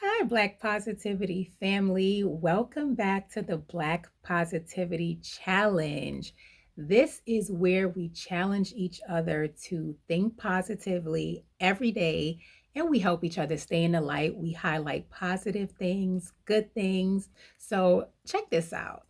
Hi, Black Positivity family. Welcome back to the Black Positivity Challenge. This is where we challenge each other to think positively every day and we help each other stay in the light. We highlight positive things, good things. So, check this out.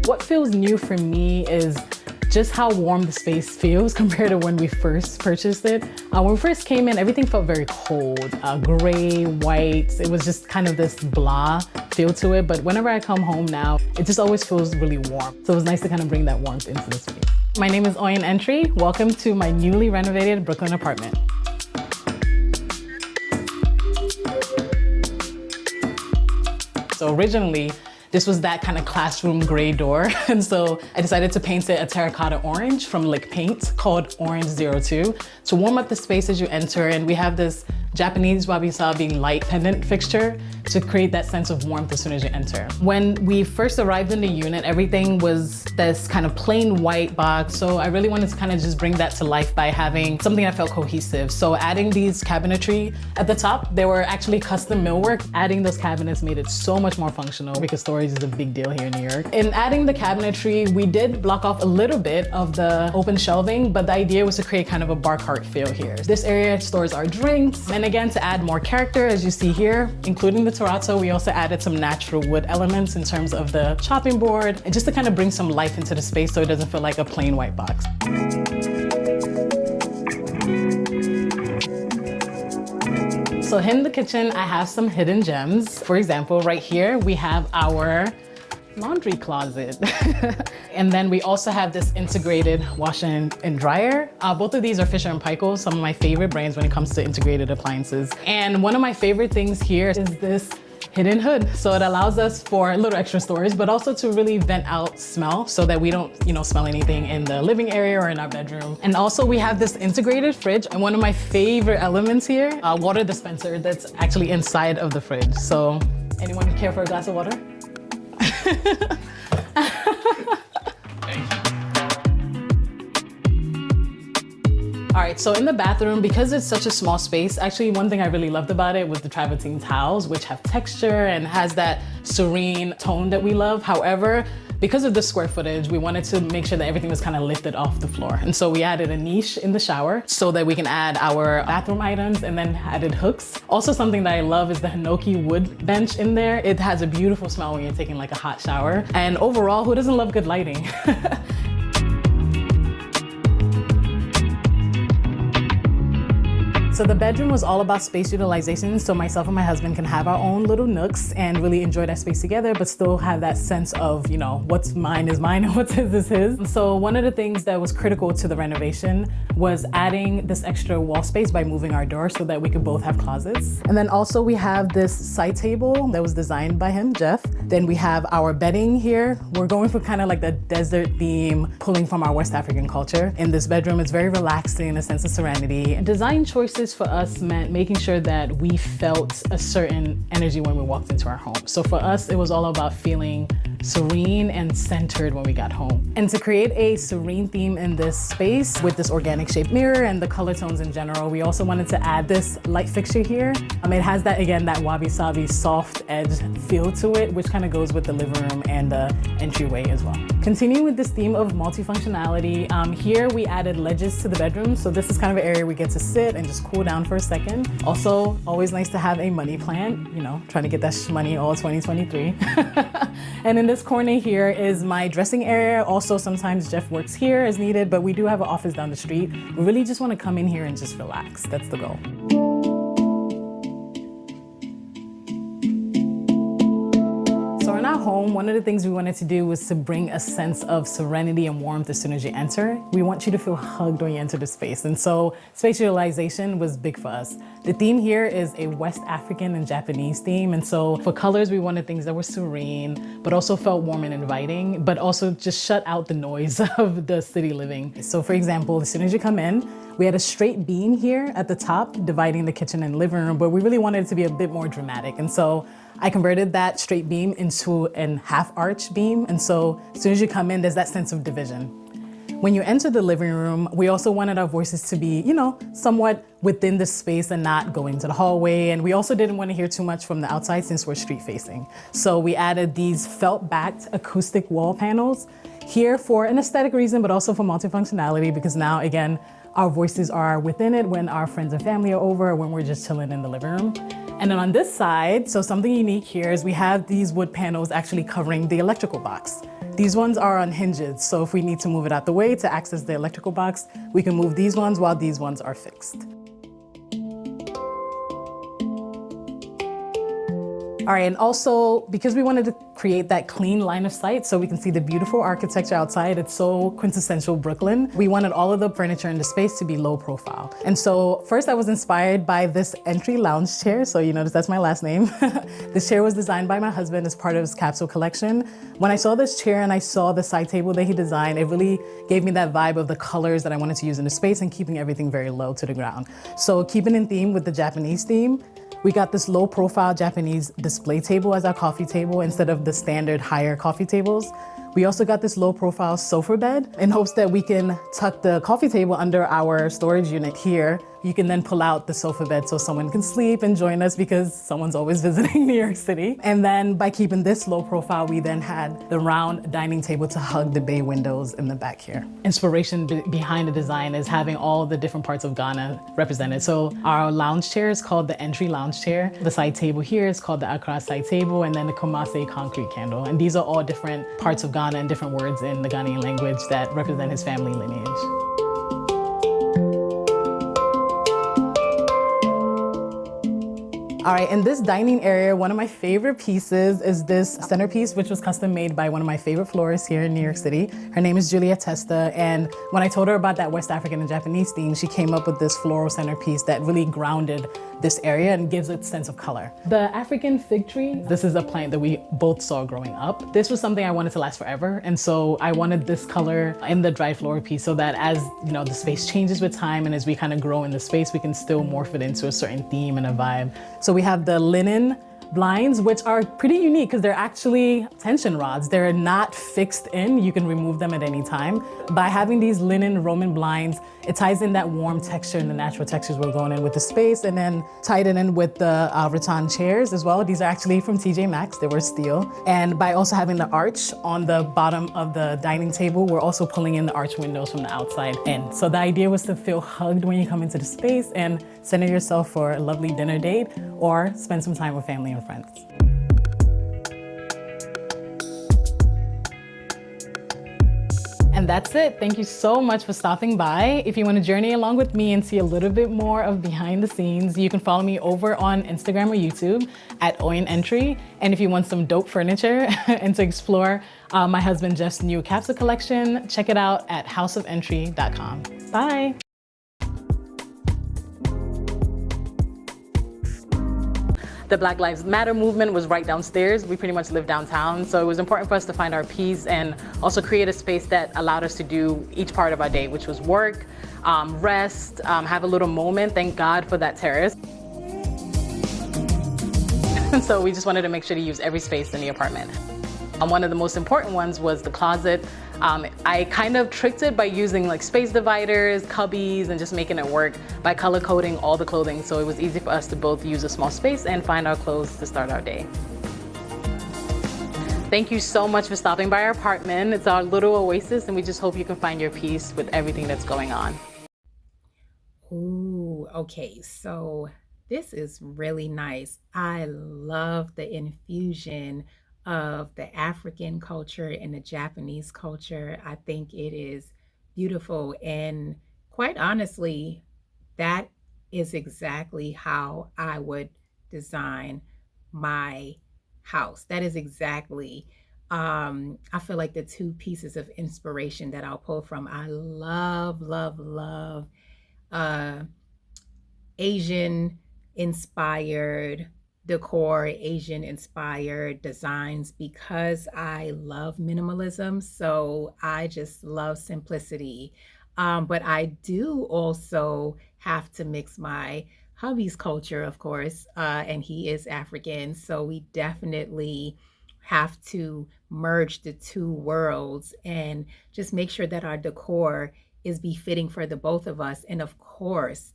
What feels new for me is just how warm the space feels compared to when we first purchased it. When we first came in, everything felt very cold, gray, white. It was just kind of this blah feel to it. But whenever I come home now, it just always feels really warm. So it was nice to kind of bring that warmth into the space. My name is Oyin Entry. Welcome to my newly renovated Brooklyn apartment. So originally, this was that kind of classroom gray door. And so I decided to paint it a terracotta orange from Lick Paint called Orange 02 to warm up the space as you enter. And we have this Japanese wabi-sabi light pendant fixture to create that sense of warmth as soon as you enter. When we first arrived in the unit, everything was this kind of plain white box. So I really wanted to kind of just bring that to life by having something that felt cohesive. So adding these cabinetry at the top, they were actually custom millwork. Adding those cabinets made it so much more functional because storage is a big deal here in New York. In adding the cabinetry, we did block off a little bit of the open shelving, but the idea was to create kind of a bar cart feel here. This area stores our drinks. And again, to add more character, as you see here, including the terrazzo, we also added some natural wood elements in terms of the chopping board, and just to kind of bring some life into the space so it doesn't feel like a plain white box. So in the kitchen, I have some hidden gems. For example, right here, we have our laundry closet. And then we also have this integrated washer and dryer. Both of these are Fisher & Paykel, some of my favorite brands when it comes to integrated appliances. And one of my favorite things here is this hidden hood. So it allows us for a little extra storage, but also to really vent out smell so that we don't, smell anything in the living area or in our bedroom. And also we have this integrated fridge. And one of my favorite elements here, a water dispenser that's actually inside of the fridge. So anyone care for a glass of water? All right, so in the bathroom, because it's such a small space, actually one thing I really loved about it was the travertine towels, which have texture and has that serene tone that we love. However, because of the square footage, we wanted to make sure that everything was kind of lifted off the floor. And so we added a niche in the shower so that we can add our bathroom items, and then added hooks. Also, something that I love is the Hinoki wood bench in there. It has a beautiful smell when you're taking like a hot shower. And overall, who doesn't love good lighting? So the bedroom was all about space utilization, so myself and my husband can have our own little nooks and really enjoy that space together, but still have that sense of, what's mine is mine and what's his is his. So one of the things that was critical to the renovation was adding this extra wall space by moving our door so that we could both have closets. And then also we have this side table that was designed by him, Jeff. Then we have our bedding here. We're going for kind of like the desert theme, pulling from our West African culture. In this bedroom, it's very relaxing, a sense of serenity. And design choices for us meant making sure that we felt a certain energy when we walked into our home. So for us, it was all about feeling serene and centered when we got home. And to create a serene theme in this space with this organic shaped mirror and the color tones in general, we also wanted to add this light fixture here. It has that, again, that wabi-sabi soft edge feel to it, which kind of goes with the living room and the entryway as well. Continuing with this theme of multifunctionality, here we added ledges to the bedroom. So this is kind of an area we get to sit and just cool down for a second. Also, always nice to have a money plant, trying to get that money all 2023. And in this corner here is my dressing area. Also, sometimes Jeff works here as needed, but we do have an office down the street. We really just want to come in here and just relax. That's the goal. So in our home, one of the things we wanted to do was to bring a sense of serenity and warmth as soon as you enter. We want you to feel hugged when you enter the space. And so space utilization was big for us. The theme here is a West African and Japanese theme. And so for colors, we wanted things that were serene, but also felt warm and inviting, but also just shut out the noise of the city living. So for example, as soon as you come in, we had a straight beam here at the top, dividing the kitchen and living room, but we really wanted it to be a bit more dramatic. And so I converted that straight beam into an half arch beam. And so as soon as you come in, there's that sense of division. When you enter the living room, we also wanted our voices to be, somewhat within the space and not going to the hallway. And we also didn't want to hear too much from the outside since we're street facing. So we added these felt backed acoustic wall panels here for an aesthetic reason, but also for multifunctionality, because now, again, our voices are within it when our friends and family are over or when we're just chilling in the living room. And then on this side, so something unique here is we have these wood panels actually covering the electrical box. These ones are on hinges, so if we need to move it out the way to access the electrical box, we can move these ones while these ones are fixed. All right, and also because we wanted to create that clean line of sight so we can see the beautiful architecture outside, it's so quintessential Brooklyn. We wanted all of the furniture in the space to be low profile. And so first I was inspired by this entry lounge chair. So you notice that's my last name. This chair was designed by my husband as part of his capsule collection. When I saw this chair and I saw the side table that he designed, it really gave me that vibe of the colors that I wanted to use in the space and keeping everything very low to the ground. So keeping in theme with the Japanese theme, we got this low profile Japanese display table as our coffee table instead of the standard higher coffee tables. We also got this low profile sofa bed in hopes that we can tuck the coffee table under our storage unit here. You can then pull out the sofa bed so someone can sleep and join us because someone's always visiting New York City. And then by keeping this low profile, we then had the round dining table to hug the bay windows in the back here. Inspiration behind the design is having all the different parts of Ghana represented. So our lounge chair is called the entry lounge chair. The side table here is called the Accra side table, and then the Kumase concrete candle. And these are all different parts of Ghana and different words in the Ghanaian language that represent his family lineage. All right, in this dining area, one of my favorite pieces is this centerpiece, which was custom made by one of my favorite florists here in New York City. Her name is Julia Testa, and when I told her about that West African and Japanese theme, she came up with this floral centerpiece that really grounded this area and gives it a sense of color. The African fig tree, this is a plant that we both saw growing up. This was something I wanted to last forever, and so I wanted this color in the dry floral piece so that as the space changes with time and as we kind of grow in the space, we can still morph it into a certain theme and a vibe. So we have the linen blinds, which are pretty unique because they're actually tension rods. They're not fixed in. You can remove them at any time. By having these linen Roman blinds, it ties in that warm texture and the natural textures we're going in with the space, and then tied it in with the rattan chairs as well. These are actually from TJ Maxx. They were steel. And by also having the arch on the bottom of the dining table, we're also pulling in the arch windows from the outside in. So the idea was to feel hugged when you come into the space and center yourself for a lovely dinner date or spend some time with family and friends. And that's it. Thank you so much for stopping by. If you want to journey along with me and see a little bit more of behind the scenes, you can follow me over on Instagram or YouTube at Oyin Entry. And if you want some dope furniture and to explore my husband Jeff's new capsule collection, check it out at houseofentry.com. Bye. The Black Lives Matter movement was right downstairs. We pretty much live downtown, so it was important for us to find our peace and also create a space that allowed us to do each part of our day, which was work, rest, have a little moment. Thank God for that terrace. So we just wanted to make sure to use every space in the apartment. One of the most important ones was the closet. I kind of tricked it by using like space dividers, cubbies, and just making it work by color coding all the clothing, so it was easy for us to both use a small space and find our clothes to start our day. Thank you so much for stopping by our apartment. It's our little oasis, and we just hope you can find your peace with everything that's going on. Ooh, okay. So this is really nice. I love the infusion of the African culture and the Japanese culture. I think it is beautiful. And quite honestly, that is exactly how I would design my house. That is exactly, I feel like the two pieces of inspiration that I'll pull from. I love, love, love uh, Asian inspired decor, Asian inspired designs because I love minimalism. So I just love simplicity. But I do also have to mix my hubby's culture, of course, and he is African. So we definitely have to merge the two worlds and just make sure that our decor is befitting for the both of us. And of course,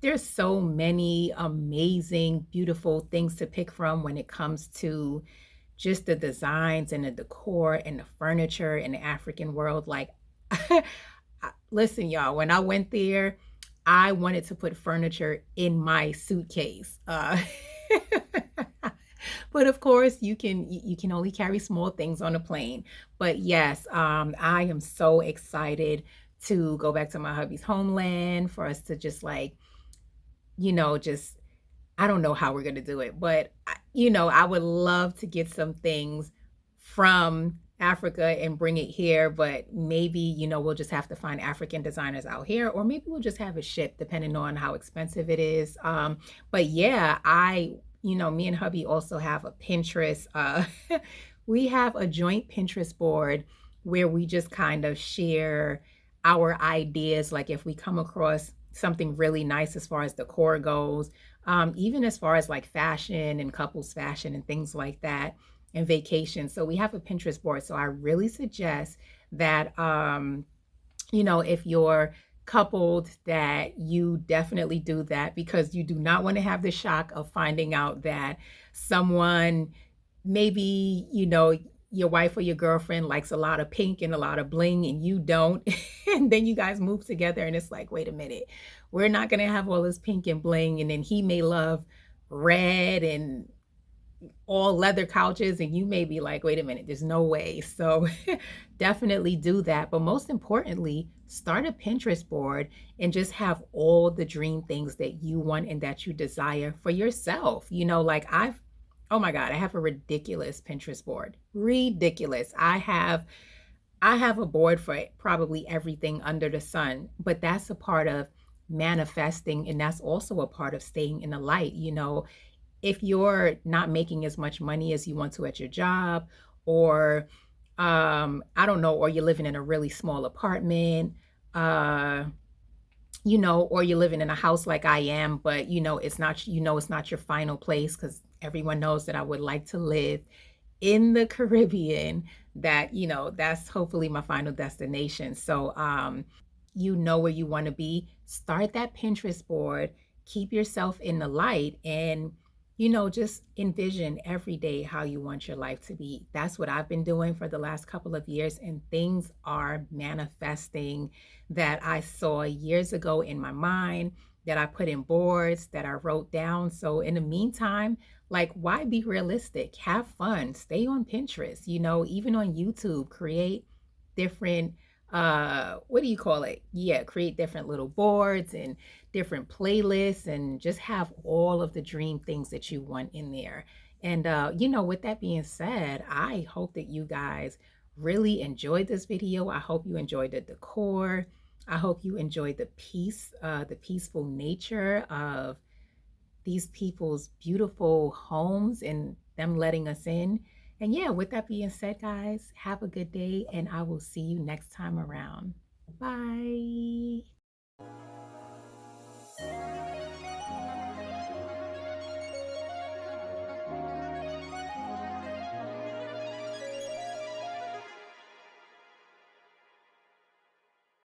there's so many amazing, beautiful things to pick from when it comes to just the designs and the decor and the furniture in the African world. Like, listen, y'all, when I went there, I wanted to put furniture in my suitcase. But of course, you can only carry small things on a plane. But yes, I am so excited to go back to my hubby's homeland for us to just like, just I don't know how we're gonna do it, but I would love to get some things from Africa and bring it here, but maybe, we'll just have to find African designers out here, or maybe we'll just have it shipped depending on how expensive it is. But yeah, me and hubby also have a Pinterest. We have a joint Pinterest board where we just kind of share our ideas. Like if we come across something really nice as far as decor goes, even as far as like fashion and couples fashion and things like that, and vacation. So we have a Pinterest board. So I really suggest that, if you're coupled, that you definitely do that, because you do not want to have the shock of finding out that someone, maybe, your wife or your girlfriend likes a lot of pink and a lot of bling and you don't. And then you guys move together and it's like, wait a minute, we're not going to have all this pink and bling. And then he may love red and all leather couches, and you may be like, wait a minute, there's no way. So definitely do that. But most importantly, start a Pinterest board and just have all the dream things that you want and that you desire for yourself. Like oh my God, I have a ridiculous Pinterest board. Ridiculous. I have a board for probably everything under the sun, but that's a part of manifesting, and that's also a part of staying in the light. If you're not making as much money as you want to at your job, or I don't know, or you're living in a really small apartment, uh or you're living in a house like I am, but it's not your final place, because everyone knows that I would like to live in the Caribbean. That's hopefully my final destination. So, you know where you want to be. Start that Pinterest board, keep yourself in the light, and, just envision every day how you want your life to be. That's what I've been doing for the last couple of years, and things are manifesting that I saw years ago in my mind, that I put in boards, that I wrote down. So, in the meantime, like, why be realistic? Have fun. Stay on Pinterest, even on YouTube, create different, what do you call it? Yeah, create different little boards and different playlists, and just have all of the dream things that you want in there. And, with that being said, I hope that you guys really enjoyed this video. I hope you enjoyed the decor. I hope you enjoyed the peaceful nature of these people's beautiful homes and them letting us in. And yeah, with that being said, guys, have a good day, and I will see you next time around. Bye.